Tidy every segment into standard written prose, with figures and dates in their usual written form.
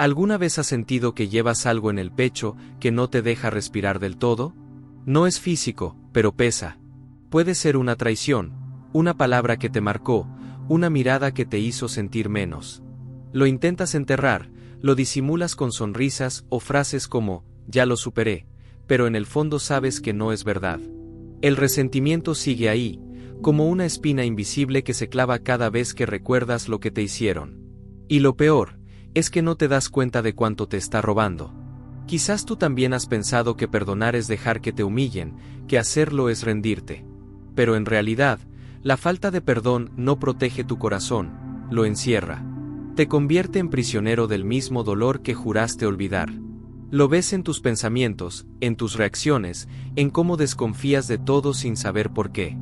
¿Alguna vez has sentido que llevas algo en el pecho que no te deja respirar del todo? No es físico, pero pesa. Puede ser una traición, una palabra que te marcó, una mirada que te hizo sentir menos. Lo intentas enterrar, lo disimulas con sonrisas o frases como, ya lo superé, pero en el fondo sabes que no es verdad. El resentimiento sigue ahí, como una espina invisible que se clava cada vez que recuerdas lo que te hicieron. Y lo peor, es que no te das cuenta de cuánto te está robando. Quizás tú también has pensado que perdonar es dejar que te humillen, que hacerlo es rendirte. Pero en realidad, la falta de perdón no protege tu corazón, lo encierra. Te convierte en prisionero del mismo dolor que juraste olvidar. Lo ves en tus pensamientos, en tus reacciones, en cómo desconfías de todo sin saber por qué.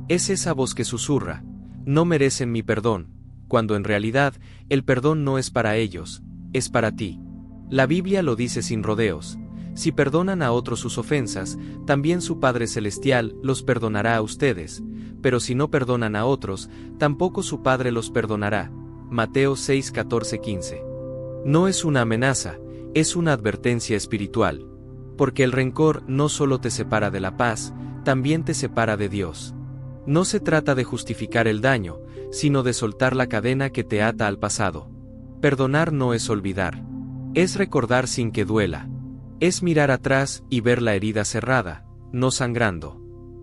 Es esa voz que susurra, no merecen mi perdón, cuando en realidad, el perdón no es para ellos, es para ti. La Biblia lo dice sin rodeos: si perdonan a otros sus ofensas, también su Padre Celestial los perdonará a ustedes, pero si no perdonan a otros, tampoco su Padre los perdonará. Mateo 6, 14, 15. No es una amenaza, es una advertencia espiritual. Porque el rencor no solo te separa de la paz, también te separa de Dios. No se trata de justificar el daño, sino de soltar la cadena que te ata al pasado. Perdonar no es olvidar. Es recordar sin que duela. Es mirar atrás y ver la herida cerrada, no sangrando.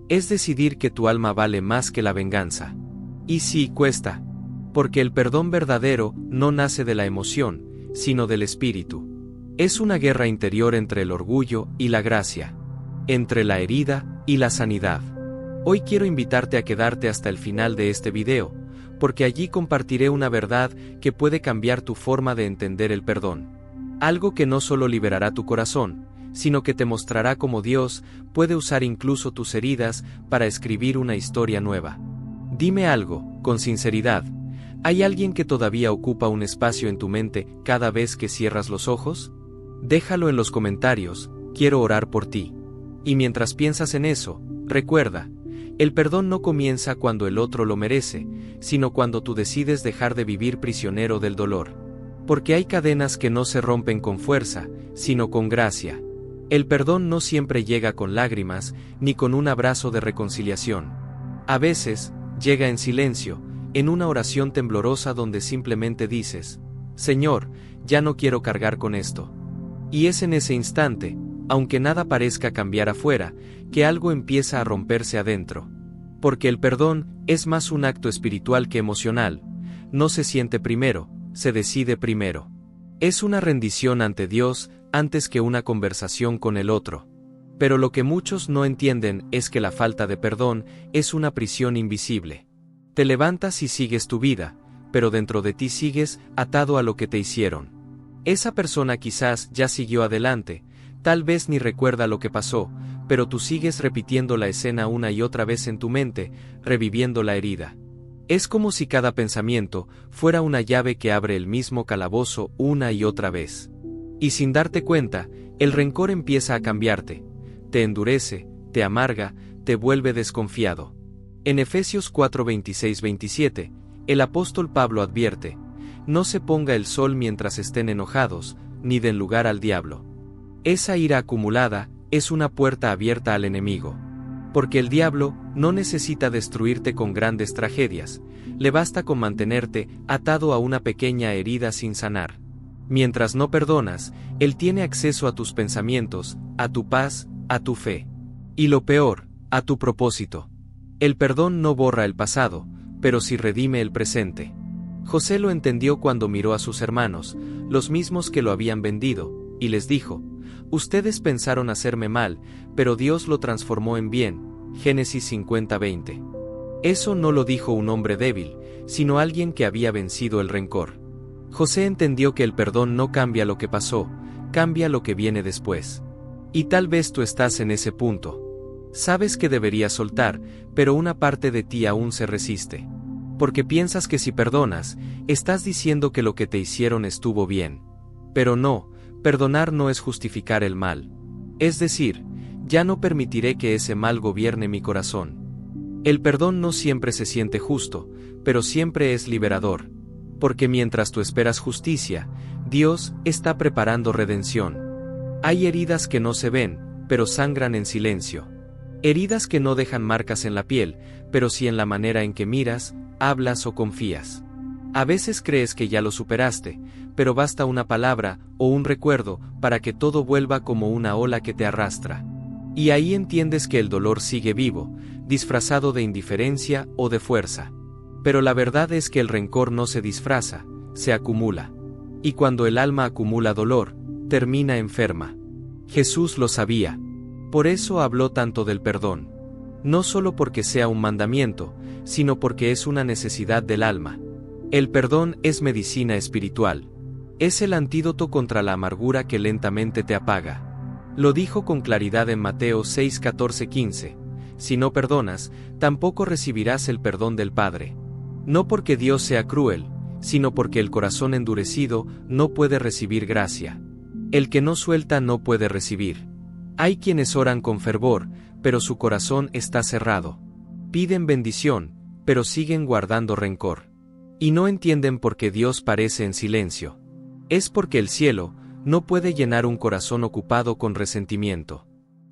Es decidir que tu alma vale más que la venganza. Y sí, cuesta. Porque el perdón verdadero no nace de la emoción, sino del espíritu. Es una guerra interior entre el orgullo y la gracia. Entre la herida y la sanidad. Hoy quiero invitarte a quedarte hasta el final de este video, porque allí compartiré una verdad que puede cambiar tu forma de entender el perdón. Algo que no solo liberará tu corazón, sino que te mostrará cómo Dios puede usar incluso tus heridas para escribir una historia nueva. Dime algo, con sinceridad, ¿hay alguien que todavía ocupa un espacio en tu mente cada vez que cierras los ojos? Déjalo en los comentarios, quiero orar por ti. Y mientras piensas en eso, recuerda, el perdón no comienza cuando el otro lo merece, sino cuando tú decides dejar de vivir prisionero del dolor. Porque hay cadenas que no se rompen con fuerza, sino con gracia. El perdón no siempre llega con lágrimas, ni con un abrazo de reconciliación. A veces, llega en silencio, en una oración temblorosa donde simplemente dices, Señor, ya no quiero cargar con esto. Y es en ese instante, aunque nada parezca cambiar afuera, que algo empieza a romperse adentro. Porque el perdón es más un acto espiritual que emocional. No se siente primero, se decide primero. Es una rendición ante Dios antes que una conversación con el otro. Pero lo que muchos no entienden es que la falta de perdón es una prisión invisible. Te levantas y sigues tu vida, pero dentro de ti sigues atado a lo que te hicieron. Esa persona quizás ya siguió adelante, tal vez ni recuerda lo que pasó, pero tú sigues repitiendo la escena una y otra vez en tu mente, reviviendo la herida. Es como si cada pensamiento fuera una llave que abre el mismo calabozo una y otra vez. Y sin darte cuenta, el rencor empieza a cambiarte. Te endurece, te amarga, te vuelve desconfiado. En Efesios 4, 26-27, el apóstol Pablo advierte, no se ponga el sol mientras estén enojados, ni den lugar al diablo. Esa ira acumulada es una puerta abierta al enemigo. Porque el diablo no necesita destruirte con grandes tragedias, le basta con mantenerte atado a una pequeña herida sin sanar. Mientras no perdonas, él tiene acceso a tus pensamientos, a tu paz, a tu fe. Y lo peor, a tu propósito. El perdón no borra el pasado, pero sí redime el presente. José lo entendió cuando miró a sus hermanos, los mismos que lo habían vendido, y les dijo, ustedes pensaron hacerme mal, pero Dios lo transformó en bien. Génesis 50:20. Eso no lo dijo un hombre débil, sino alguien que había vencido el rencor. José entendió que el perdón no cambia lo que pasó, cambia lo que viene después. Y tal vez tú estás en ese punto. Sabes que deberías soltar, pero una parte de ti aún se resiste. Porque piensas que si perdonas, estás diciendo que lo que te hicieron estuvo bien. Pero no, perdonar no es justificar el mal. Es decir, ya no permitiré que ese mal gobierne mi corazón. El perdón no siempre se siente justo, pero siempre es liberador. Porque mientras tú esperas justicia, Dios está preparando redención. Hay heridas que no se ven, pero sangran en silencio. Heridas que no dejan marcas en la piel, pero sí en la manera en que miras, hablas o confías. A veces crees que ya lo superaste, pero basta una palabra o un recuerdo para que todo vuelva como una ola que te arrastra. Y ahí entiendes que el dolor sigue vivo, disfrazado de indiferencia o de fuerza. Pero la verdad es que el rencor no se disfraza, se acumula. Y cuando el alma acumula dolor, termina enferma. Jesús lo sabía. Por eso habló tanto del perdón. No solo porque sea un mandamiento, sino porque es una necesidad del alma. El perdón es medicina espiritual. Es el antídoto contra la amargura que lentamente te apaga. Lo dijo con claridad en Mateo 6, 14, 15. Si no perdonas, tampoco recibirás el perdón del Padre. No porque Dios sea cruel, sino porque el corazón endurecido no puede recibir gracia. El que no suelta no puede recibir. Hay quienes oran con fervor, pero su corazón está cerrado. Piden bendición, pero siguen guardando rencor. Y no entienden por qué Dios parece en silencio. Es porque el cielo no puede llenar un corazón ocupado con resentimiento.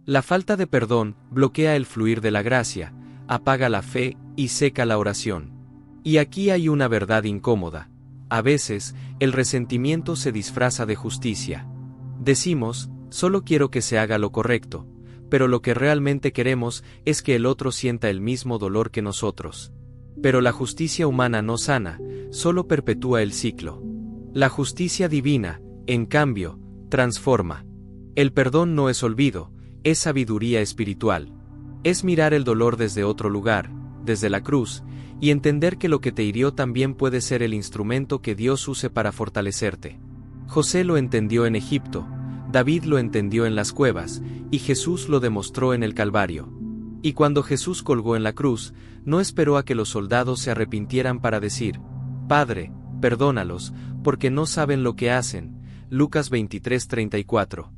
La falta de perdón bloquea el fluir de la gracia, apaga la fe y seca la oración. Y aquí hay una verdad incómoda. A veces, el resentimiento se disfraza de justicia. Decimos, solo quiero que se haga lo correcto, pero lo que realmente queremos es que el otro sienta el mismo dolor que nosotros. Pero la justicia humana no sana, solo perpetúa el ciclo. La justicia divina, en cambio, transforma. El perdón no es olvido, es sabiduría espiritual. Es mirar el dolor desde otro lugar, desde la cruz, y entender que lo que te hirió también puede ser el instrumento que Dios use para fortalecerte. José lo entendió en Egipto, David lo entendió en las cuevas, y Jesús lo demostró en el Calvario. Y cuando Jesús colgó en la cruz, no esperó a que los soldados se arrepintieran para decir, Padre, perdónalos, porque no saben lo que hacen. Lucas 23:34.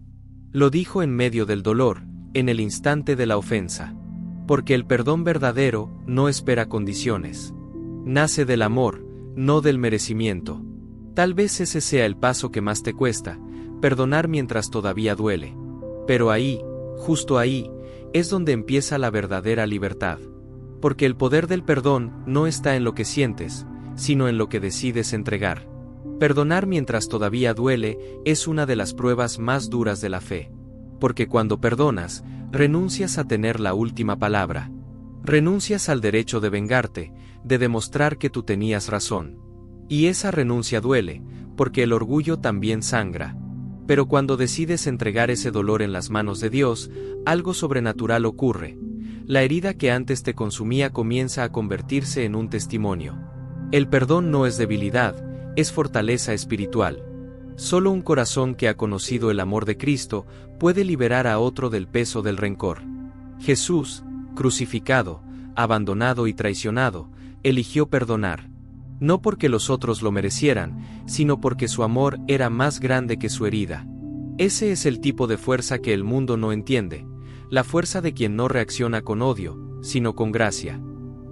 Lo dijo en medio del dolor, en el instante de la ofensa. Porque el perdón verdadero no espera condiciones. Nace del amor, no del merecimiento. Tal vez ese sea el paso que más te cuesta, perdonar mientras todavía duele. Pero ahí, justo ahí, es donde empieza la verdadera libertad. Porque el poder del perdón no está en lo que sientes, sino en lo que decides entregar. Perdonar mientras todavía duele es una de las pruebas más duras de la fe. Porque cuando perdonas, renuncias a tener la última palabra. Renuncias al derecho de vengarte, de demostrar que tú tenías razón. Y esa renuncia duele, porque el orgullo también sangra. Pero cuando decides entregar ese dolor en las manos de Dios, algo sobrenatural ocurre. La herida que antes te consumía comienza a convertirse en un testimonio. El perdón no es debilidad, es fortaleza espiritual. Solo un corazón que ha conocido el amor de Cristo puede liberar a otro del peso del rencor. Jesús, crucificado, abandonado y traicionado, eligió perdonar. No porque los otros lo merecieran, sino porque su amor era más grande que su herida. Ese es el tipo de fuerza que el mundo no entiende, la fuerza de quien no reacciona con odio, sino con gracia.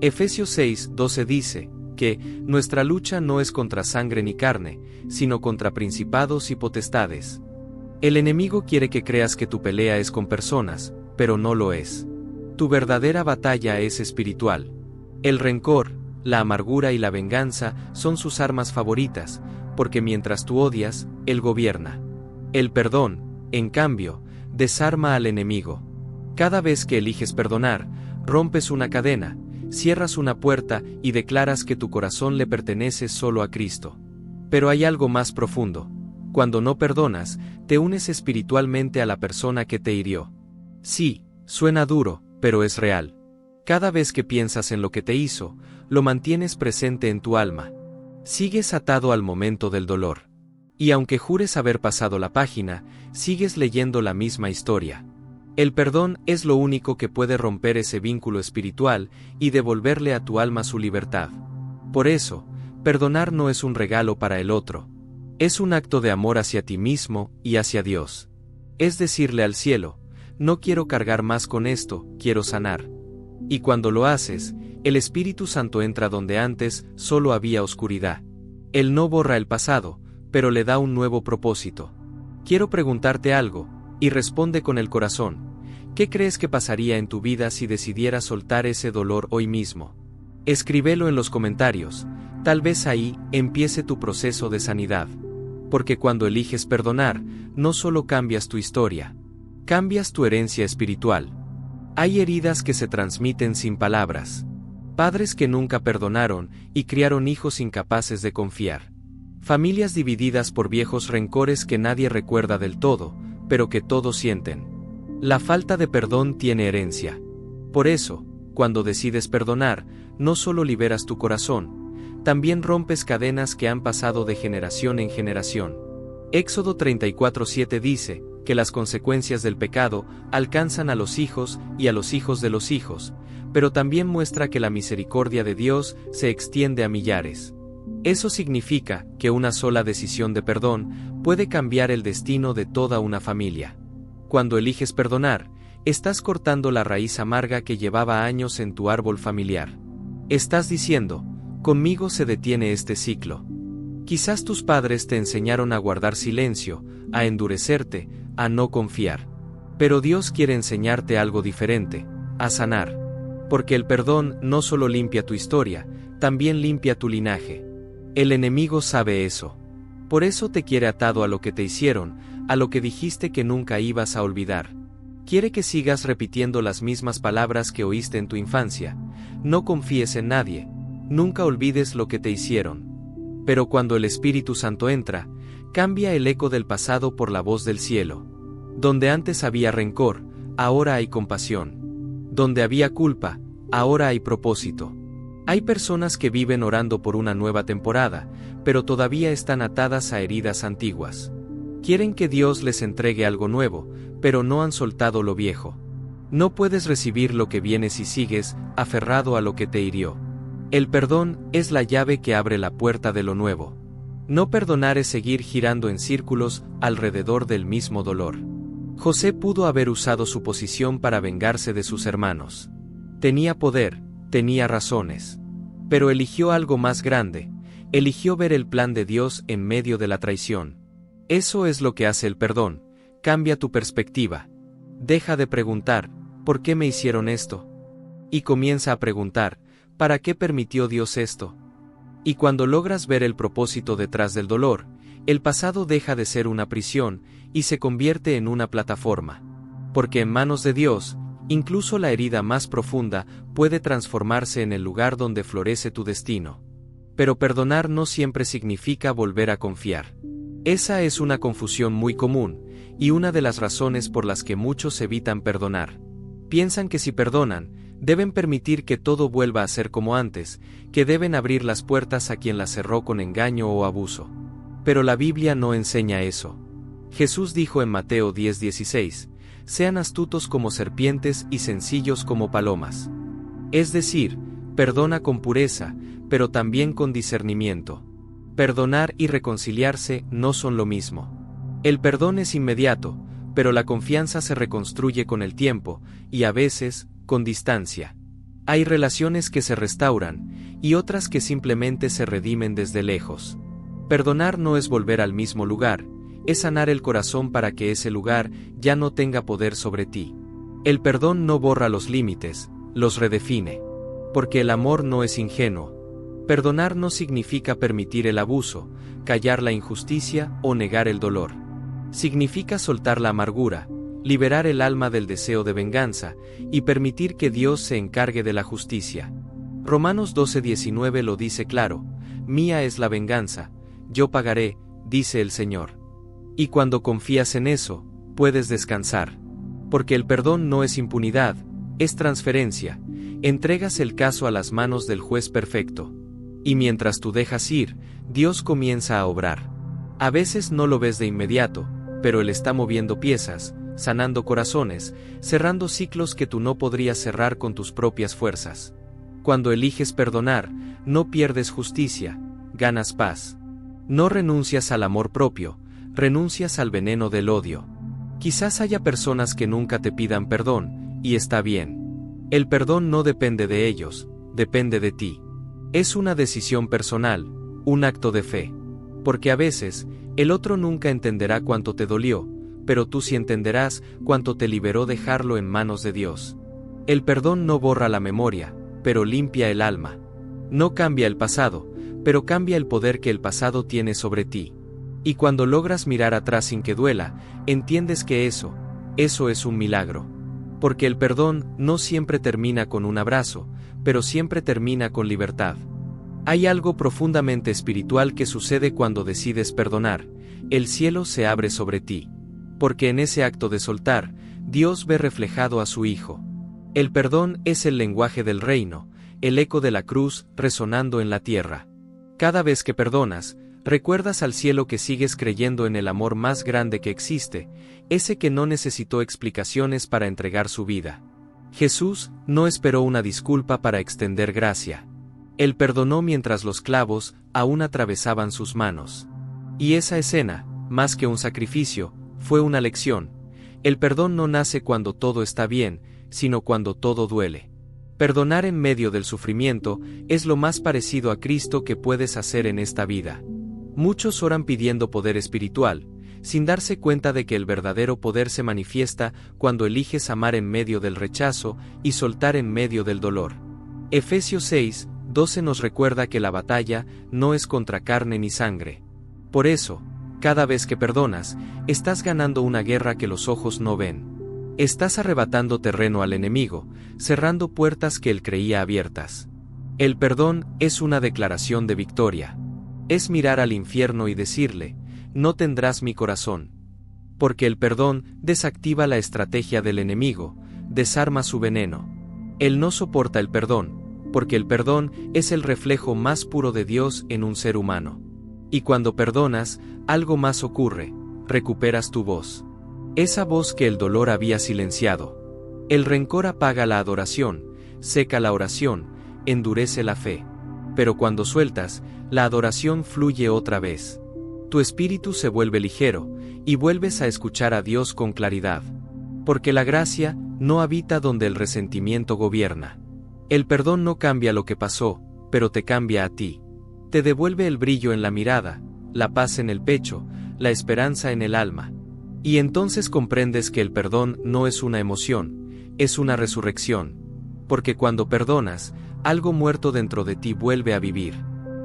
Efesios 6:12 dice que nuestra lucha no es contra sangre ni carne, sino contra principados y potestades. El enemigo quiere que creas que tu pelea es con personas, pero no lo es. Tu verdadera batalla es espiritual. El rencor, la amargura y la venganza son sus armas favoritas, porque mientras tú odias, él gobierna. El perdón, en cambio, desarma al enemigo. Cada vez que eliges perdonar, rompes una cadena, cierras una puerta y declaras que tu corazón le pertenece solo a Cristo. Pero hay algo más profundo. Cuando no perdonas, te unes espiritualmente a la persona que te hirió. Sí, suena duro, pero es real. Cada vez que piensas en lo que te hizo, lo mantienes presente en tu alma. Sigues atado al momento del dolor. Y aunque jures haber pasado la página, sigues leyendo la misma historia. El perdón es lo único que puede romper ese vínculo espiritual y devolverle a tu alma su libertad. Por eso, perdonar no es un regalo para el otro. Es un acto de amor hacia ti mismo y hacia Dios. Es decirle al cielo, no quiero cargar más con esto, quiero sanar. Y cuando lo haces, el Espíritu Santo entra donde antes solo había oscuridad. Él no borra el pasado, pero le da un nuevo propósito. Quiero preguntarte algo, y responde con el corazón. ¿Qué crees que pasaría en tu vida si decidieras soltar ese dolor hoy mismo? Escríbelo en los comentarios, tal vez ahí empiece tu proceso de sanidad. Porque cuando eliges perdonar, no solo cambias tu historia, cambias tu herencia espiritual. Hay heridas que se transmiten sin palabras. Padres que nunca perdonaron y criaron hijos incapaces de confiar. Familias divididas por viejos rencores que nadie recuerda del todo, pero que todos sienten. La falta de perdón tiene herencia. Por eso, cuando decides perdonar, no solo liberas tu corazón, también rompes cadenas que han pasado de generación en generación. Éxodo 34:7 dice que las consecuencias del pecado alcanzan a los hijos y a los hijos de los hijos, pero también muestra que la misericordia de Dios se extiende a millares. Eso significa que una sola decisión de perdón puede cambiar el destino de toda una familia. Cuando eliges perdonar, estás cortando la raíz amarga que llevaba años en tu árbol familiar. Estás diciendo, conmigo se detiene este ciclo. Quizás tus padres te enseñaron a guardar silencio, a endurecerte, a no confiar. Pero Dios quiere enseñarte algo diferente, a sanar. Porque el perdón no solo limpia tu historia, también limpia tu linaje. El enemigo sabe eso. Por eso te quiere atado a lo que te hicieron, a lo que dijiste que nunca ibas a olvidar. Quiere que sigas repitiendo las mismas palabras que oíste en tu infancia. No confíes en nadie. Nunca olvides lo que te hicieron. Pero cuando el Espíritu Santo entra, cambia el eco del pasado por la voz del cielo. Donde antes había rencor, ahora hay compasión. Donde había culpa, ahora hay propósito. Hay personas que viven orando por una nueva temporada, pero todavía están atadas a heridas antiguas. Quieren que Dios les entregue algo nuevo, pero no han soltado lo viejo. No puedes recibir lo que viene si sigues aferrado a lo que te hirió. El perdón es la llave que abre la puerta de lo nuevo. No perdonar es seguir girando en círculos alrededor del mismo dolor. José pudo haber usado su posición para vengarse de sus hermanos. Tenía poder, tenía razones. Pero eligió algo más grande, eligió ver el plan de Dios en medio de la traición. Eso es lo que hace el perdón, cambia tu perspectiva. Deja de preguntar, ¿por qué me hicieron esto? Y comienza a preguntar, ¿para qué permitió Dios esto? Y cuando logras ver el propósito detrás del dolor, el pasado deja de ser una prisión y se convierte en una plataforma. Porque en manos de Dios, incluso la herida más profunda puede transformarse en el lugar donde florece tu destino. Pero perdonar no siempre significa volver a confiar. Esa es una confusión muy común, y una de las razones por las que muchos evitan perdonar. Piensan que si perdonan, deben permitir que todo vuelva a ser como antes, que deben abrir las puertas a quien las cerró con engaño o abuso. Pero la Biblia no enseña eso. Jesús dijo en Mateo 10:16, sean astutos como serpientes y sencillos como palomas. Es decir, perdona con pureza, pero también con discernimiento. Perdonar y reconciliarse no son lo mismo. El perdón es inmediato, pero la confianza se reconstruye con el tiempo, y a veces, con distancia. Hay relaciones que se restauran, y otras que simplemente se redimen desde lejos. Perdonar no es volver al mismo lugar, es sanar el corazón para que ese lugar ya no tenga poder sobre ti. El perdón no borra los límites, los redefine. Porque el amor no es ingenuo. Perdonar no significa permitir el abuso, callar la injusticia o negar el dolor. Significa soltar la amargura, liberar el alma del deseo de venganza, y permitir que Dios se encargue de la justicia. Romanos 12:19 lo dice claro, mía es la venganza, yo pagaré, dice el Señor. Y cuando confías en eso, puedes descansar. Porque el perdón no es impunidad, es transferencia, entregas el caso a las manos del juez perfecto. Y mientras tú dejas ir, Dios comienza a obrar. A veces no lo ves de inmediato, pero Él está moviendo piezas, sanando corazones, cerrando ciclos que tú no podrías cerrar con tus propias fuerzas. Cuando eliges perdonar, no pierdes justicia, ganas paz. No renuncias al amor propio, renuncias al veneno del odio. Quizás haya personas que nunca te pidan perdón, y está bien. El perdón no depende de ellos, depende de ti. Es una decisión personal, un acto de fe. Porque a veces, el otro nunca entenderá cuánto te dolió, pero tú sí entenderás cuánto te liberó dejarlo en manos de Dios. El perdón no borra la memoria, pero limpia el alma. No cambia el pasado, pero cambia el poder que el pasado tiene sobre ti. Y cuando logras mirar atrás sin que duela, entiendes que eso es un milagro. Porque el perdón no siempre termina con un abrazo, pero siempre termina con libertad. Hay algo profundamente espiritual que sucede cuando decides perdonar. El cielo se abre sobre ti. Porque en ese acto de soltar, Dios ve reflejado a su Hijo. El perdón es el lenguaje del reino, el eco de la cruz resonando en la tierra. Cada vez que perdonas, recuerdas al cielo que sigues creyendo en el amor más grande que existe, ese que no necesitó explicaciones para entregar su vida. Jesús no esperó una disculpa para extender gracia. Él perdonó mientras los clavos aún atravesaban sus manos. Y esa escena, más que un sacrificio, fue una lección. El perdón no nace cuando todo está bien, sino cuando todo duele. Perdonar en medio del sufrimiento es lo más parecido a Cristo que puedes hacer en esta vida. Muchos oran pidiendo poder espiritual, sin darse cuenta de que el verdadero poder se manifiesta cuando eliges amar en medio del rechazo y soltar en medio del dolor. Efesios 6:12 nos recuerda que la batalla no es contra carne ni sangre. Por eso, cada vez que perdonas, estás ganando una guerra que los ojos no ven. Estás arrebatando terreno al enemigo, cerrando puertas que él creía abiertas. El perdón es una declaración de victoria. Es mirar al infierno y decirle, no tendrás mi corazón. Porque el perdón desactiva la estrategia del enemigo, desarma su veneno. Él no soporta el perdón, porque el perdón es el reflejo más puro de Dios en un ser humano. Y cuando perdonas, algo más ocurre, recuperas tu voz. Esa voz que el dolor había silenciado. El rencor apaga la adoración, seca la oración, endurece la fe. Pero cuando sueltas, la adoración fluye otra vez. Tu espíritu se vuelve ligero, y vuelves a escuchar a Dios con claridad. Porque la gracia no habita donde el resentimiento gobierna. El perdón no cambia lo que pasó, pero te cambia a ti. Te devuelve el brillo en la mirada, la paz en el pecho, la esperanza en el alma. Y entonces comprendes que el perdón no es una emoción, es una resurrección. Porque cuando perdonas, algo muerto dentro de ti vuelve a vivir.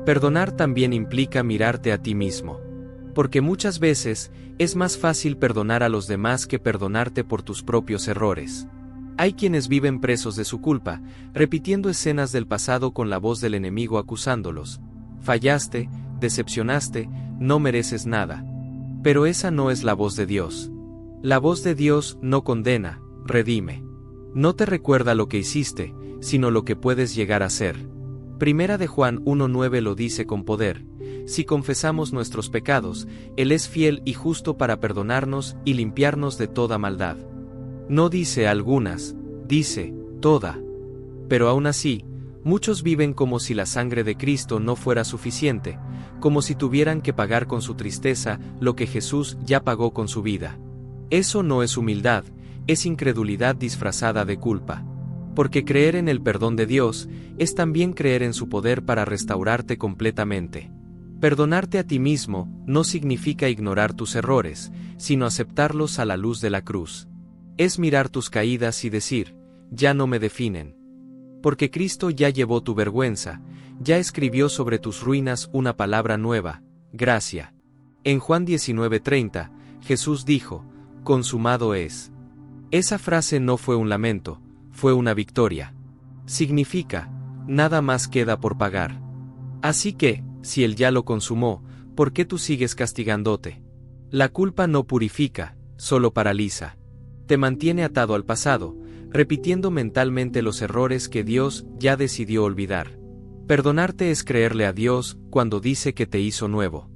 Perdonar también implica mirarte a ti mismo. Porque muchas veces, es más fácil perdonar a los demás que perdonarte por tus propios errores. Hay quienes viven presos de su culpa, repitiendo escenas del pasado con la voz del enemigo acusándolos. Fallaste, decepcionaste, no mereces nada. Pero esa no es la voz de Dios. La voz de Dios no condena, redime. No te recuerda lo que hiciste, sino lo que puedes llegar a ser. Primera de Juan 1:9 lo dice con poder. Si confesamos nuestros pecados, Él es fiel y justo para perdonarnos y limpiarnos de toda maldad. No dice algunas, dice toda. Pero aún así, muchos viven como si la sangre de Cristo no fuera suficiente, como si tuvieran que pagar con su tristeza lo que Jesús ya pagó con su vida. Eso no es humildad, es incredulidad disfrazada de culpa. Porque creer en el perdón de Dios es también creer en su poder para restaurarte completamente. Perdonarte a ti mismo no significa ignorar tus errores, sino aceptarlos a la luz de la cruz. Es mirar tus caídas y decir, ya no me definen. Porque Cristo ya llevó tu vergüenza, ya escribió sobre tus ruinas una palabra nueva, gracia. En Juan 19:30, Jesús dijo, consumado es. Esa frase no fue un lamento, fue una victoria. Significa, nada más queda por pagar. Así que, si Él ya lo consumó, ¿por qué tú sigues castigándote? La culpa no purifica, solo paraliza. Te mantiene atado al pasado, repitiendo mentalmente los errores que Dios ya decidió olvidar. Perdonarte es creerle a Dios cuando dice que te hizo nuevo.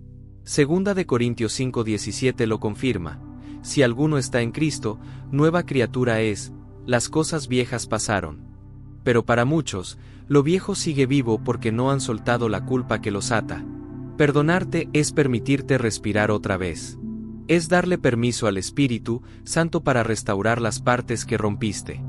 Segunda de Corintios 5:17 lo confirma. Si alguno está en Cristo, nueva criatura es, las cosas viejas pasaron. Pero para muchos, lo viejo sigue vivo porque no han soltado la culpa que los ata. Perdonarte es permitirte respirar otra vez. Es darle permiso al Espíritu Santo para restaurar las partes que rompiste.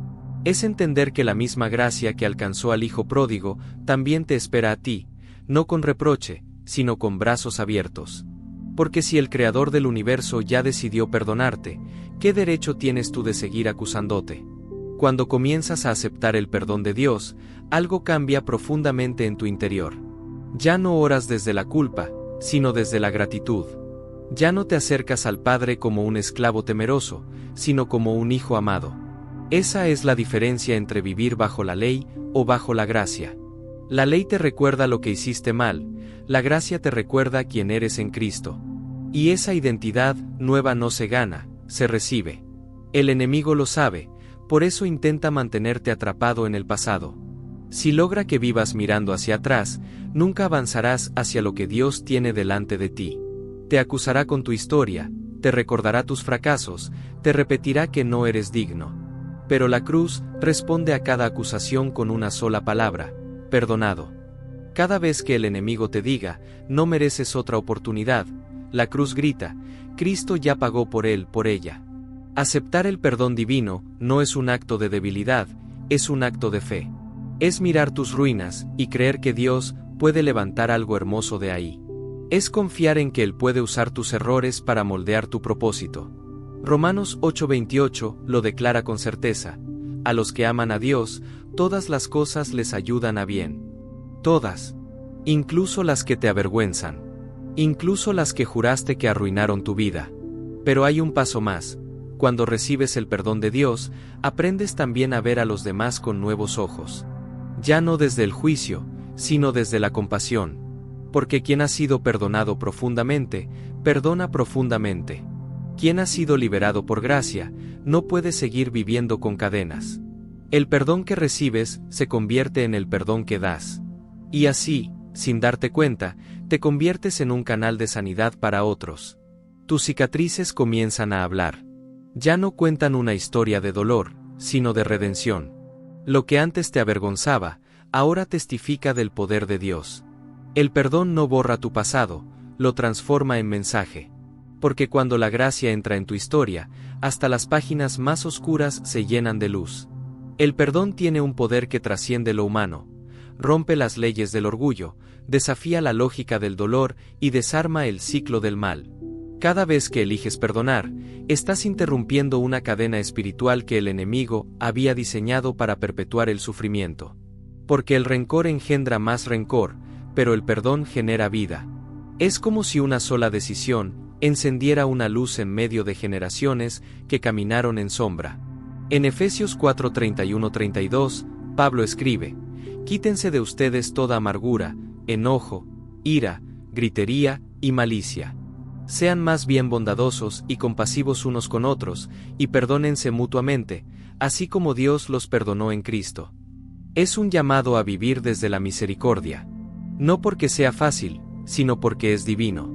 Es entender que la misma gracia que alcanzó al Hijo pródigo también te espera a ti, no con reproche, sino con brazos abiertos. Porque si el Creador del universo ya decidió perdonarte, ¿qué derecho tienes tú de seguir acusándote? Cuando comienzas a aceptar el perdón de Dios, algo cambia profundamente en tu interior. Ya no oras desde la culpa, sino desde la gratitud. Ya no te acercas al Padre como un esclavo temeroso, sino como un hijo amado. Esa es la diferencia entre vivir bajo la ley o bajo la gracia. La ley te recuerda lo que hiciste mal, la gracia te recuerda quién eres en Cristo. Y esa identidad nueva no se gana, se recibe. El enemigo lo sabe, por eso intenta mantenerte atrapado en el pasado. Si logra que vivas mirando hacia atrás, nunca avanzarás hacia lo que Dios tiene delante de ti. Te acusará con tu historia, te recordará tus fracasos, te repetirá que no eres digno. Pero la cruz responde a cada acusación con una sola palabra: perdonado. Cada vez que el enemigo te diga, no mereces otra oportunidad, la cruz grita, Cristo ya pagó por él, por ella. Aceptar el perdón divino no es un acto de debilidad, es un acto de fe. Es mirar tus ruinas y creer que Dios puede levantar algo hermoso de ahí. Es confiar en que Él puede usar tus errores para moldear tu propósito. Romanos 8:28 lo declara con certeza: a los que aman a Dios, todas las cosas les ayudan a bien. Todas. Incluso las que te avergüenzan. Incluso las que juraste que arruinaron tu vida. Pero hay un paso más. Cuando recibes el perdón de Dios, aprendes también a ver a los demás con nuevos ojos. Ya no desde el juicio, sino desde la compasión. Porque quien ha sido perdonado profundamente, perdona profundamente. Quien ha sido liberado por gracia, no puede seguir viviendo con cadenas. El perdón que recibes se convierte en el perdón que das. Y así, sin darte cuenta, te conviertes en un canal de sanidad para otros. Tus cicatrices comienzan a hablar. Ya no cuentan una historia de dolor, sino de redención. Lo que antes te avergonzaba, ahora testifica del poder de Dios. El perdón no borra tu pasado, lo transforma en mensaje. Porque cuando la gracia entra en tu historia, hasta las páginas más oscuras se llenan de luz. El perdón tiene un poder que trasciende lo humano. Rompe las leyes del orgullo, desafía la lógica del dolor y desarma el ciclo del mal. Cada vez que eliges perdonar, estás interrumpiendo una cadena espiritual que el enemigo había diseñado para perpetuar el sufrimiento. Porque el rencor engendra más rencor, pero el perdón genera vida. Es como si una sola decisión encendiera una luz en medio de generaciones que caminaron en sombra. En Efesios 4:31-32, Pablo escribe: quítense de ustedes toda amargura, enojo, ira, gritería y malicia. Sean más bien bondadosos y compasivos unos con otros, y perdónense mutuamente, así como Dios los perdonó en Cristo. Es un llamado a vivir desde la misericordia. No porque sea fácil, sino porque es divino.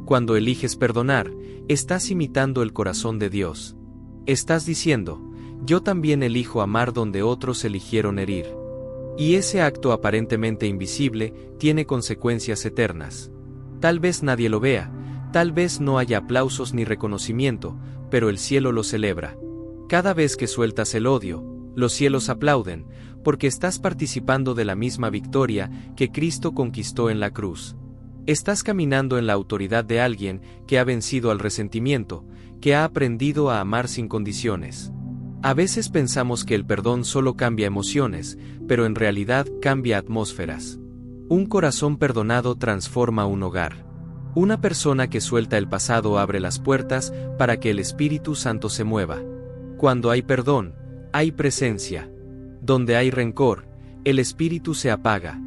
Cuando eliges perdonar, estás imitando el corazón de Dios. Estás diciendo: yo también elijo amar donde otros eligieron herir. Y ese acto aparentemente invisible tiene consecuencias eternas. Tal vez nadie lo vea, tal vez no haya aplausos ni reconocimiento, pero el cielo lo celebra. Cada vez que sueltas el odio, los cielos aplauden, porque estás participando de la misma victoria que Cristo conquistó en la cruz. Estás caminando en la autoridad de alguien que ha vencido al resentimiento, que ha aprendido a amar sin condiciones. A veces pensamos que el perdón solo cambia emociones, pero en realidad cambia atmósferas. Un corazón perdonado transforma un hogar. Una persona que suelta el pasado abre las puertas para que el Espíritu Santo se mueva. Cuando hay perdón, hay presencia. Donde hay rencor, el Espíritu se apaga.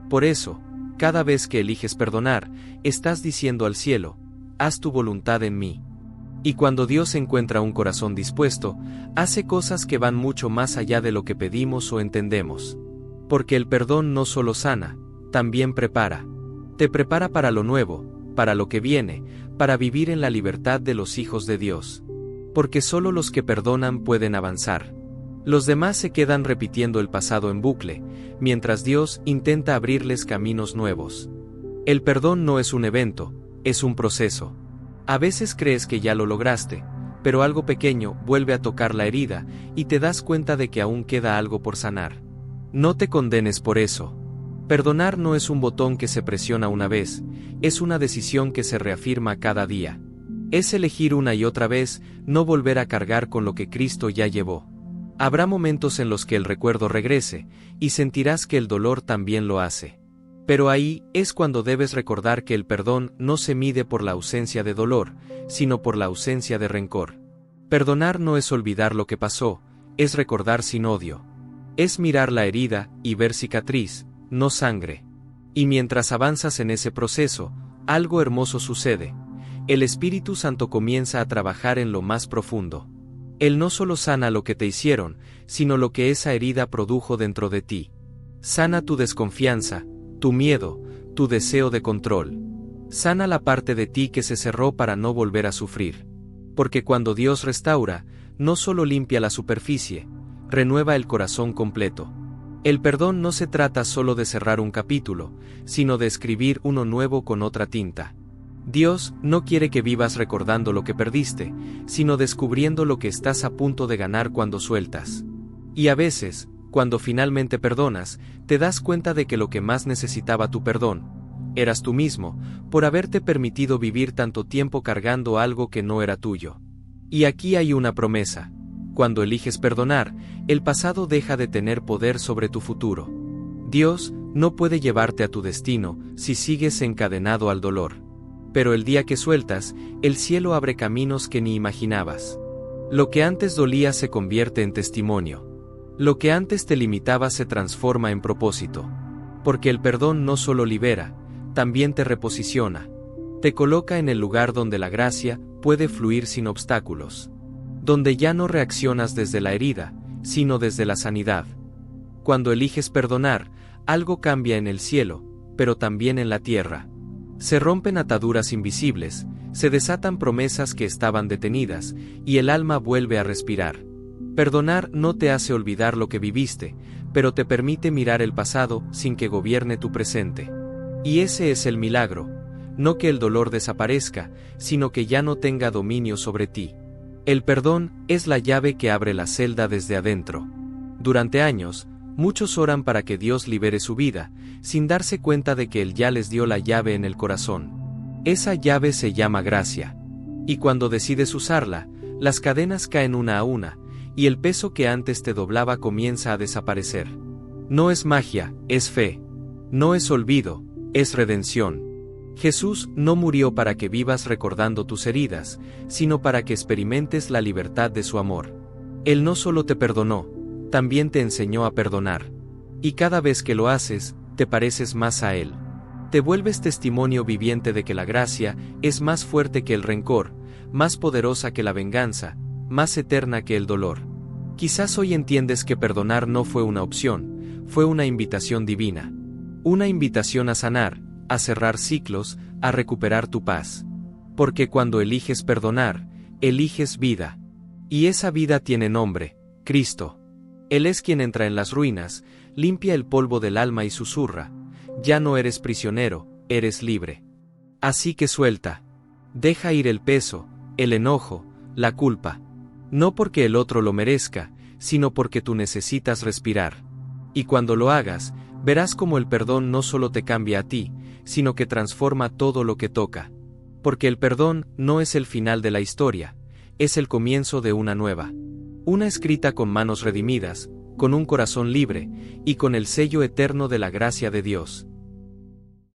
Por eso, cada vez que eliges perdonar, estás diciendo al cielo: haz tu voluntad en mí. Y cuando Dios encuentra un corazón dispuesto, hace cosas que van mucho más allá de lo que pedimos o entendemos. Porque el perdón no solo sana, también prepara. Te prepara para lo nuevo, para lo que viene, para vivir en la libertad de los hijos de Dios. Porque solo los que perdonan pueden avanzar. Los demás se quedan repitiendo el pasado en bucle, mientras Dios intenta abrirles caminos nuevos. El perdón no es un evento, es un proceso. A veces crees que ya lo lograste, pero algo pequeño vuelve a tocar la herida y te das cuenta de que aún queda algo por sanar. No te condenes por eso. Perdonar no es un botón que se presiona una vez, es una decisión que se reafirma cada día. Es elegir una y otra vez no volver a cargar con lo que Cristo ya llevó. Habrá momentos en los que el recuerdo regrese, y sentirás que el dolor también lo hace. Pero ahí es cuando debes recordar que el perdón no se mide por la ausencia de dolor, sino por la ausencia de rencor. Perdonar no es olvidar lo que pasó, es recordar sin odio. Es mirar la herida y ver cicatriz, no sangre. Y mientras avanzas en ese proceso, algo hermoso sucede. El Espíritu Santo comienza a trabajar en lo más profundo. Él no solo sana lo que te hicieron, sino lo que esa herida produjo dentro de ti. Sana tu desconfianza, tu miedo, tu deseo de control. Sana la parte de ti que se cerró para no volver a sufrir. Porque cuando Dios restaura, no solo limpia la superficie, renueva el corazón completo. El perdón no se trata solo de cerrar un capítulo, sino de escribir uno nuevo con otra tinta. Dios no quiere que vivas recordando lo que perdiste, sino descubriendo lo que estás a punto de ganar cuando sueltas. Y a veces, cuando finalmente perdonas, te das cuenta de que lo que más necesitaba tu perdón, eras tú mismo, por haberte permitido vivir tanto tiempo cargando algo que no era tuyo. Y aquí hay una promesa. Cuando eliges perdonar, el pasado deja de tener poder sobre tu futuro. Dios no puede llevarte a tu destino si sigues encadenado al dolor. Pero el día que sueltas, el cielo abre caminos que ni imaginabas. Lo que antes dolía se convierte en testimonio. Lo que antes te limitaba se transforma en propósito. Porque el perdón no solo libera, también te reposiciona. Te coloca en el lugar donde la gracia puede fluir sin obstáculos. Donde ya no reaccionas desde la herida, sino desde la sanidad. Cuando eliges perdonar, algo cambia en el cielo, pero también en la tierra. Se rompen ataduras invisibles, se desatan promesas que estaban detenidas, y el alma vuelve a respirar. Perdonar no te hace olvidar lo que viviste, pero te permite mirar el pasado sin que gobierne tu presente. Y ese es el milagro, no que el dolor desaparezca, sino que ya no tenga dominio sobre ti. El perdón es la llave que abre la celda desde adentro. Durante años, muchos oran para que Dios libere su vida, sin darse cuenta de que Él ya les dio la llave en el corazón. Esa llave se llama gracia. Y cuando decides usarla, las cadenas caen una a una, y el peso que antes te doblaba comienza a desaparecer. No es magia, es fe. No es olvido, es redención. Jesús no murió para que vivas recordando tus heridas, sino para que experimentes la libertad de su amor. Él no solo te perdonó, también te enseñó a perdonar. Y cada vez que lo haces, te pareces más a Él. Te vuelves testimonio viviente de que la gracia es más fuerte que el rencor, más poderosa que la venganza, más eterna que el dolor. Quizás hoy entiendes que perdonar no fue una opción, fue una invitación divina. Una invitación a sanar, a cerrar ciclos, a recuperar tu paz. Porque cuando eliges perdonar, eliges vida. Y esa vida tiene nombre, Cristo. Él es quien entra en las ruinas, limpia el polvo del alma y susurra: ya no eres prisionero, eres libre. Así que suelta. Deja ir el peso, el enojo, la culpa. No porque el otro lo merezca, sino porque tú necesitas respirar. Y cuando lo hagas, verás cómo el perdón no solo te cambia a ti, sino que transforma todo lo que toca. Porque el perdón no es el final de la historia, es el comienzo de una nueva. Una escrita con manos redimidas, con un corazón libre, y con el sello eterno de la gracia de Dios.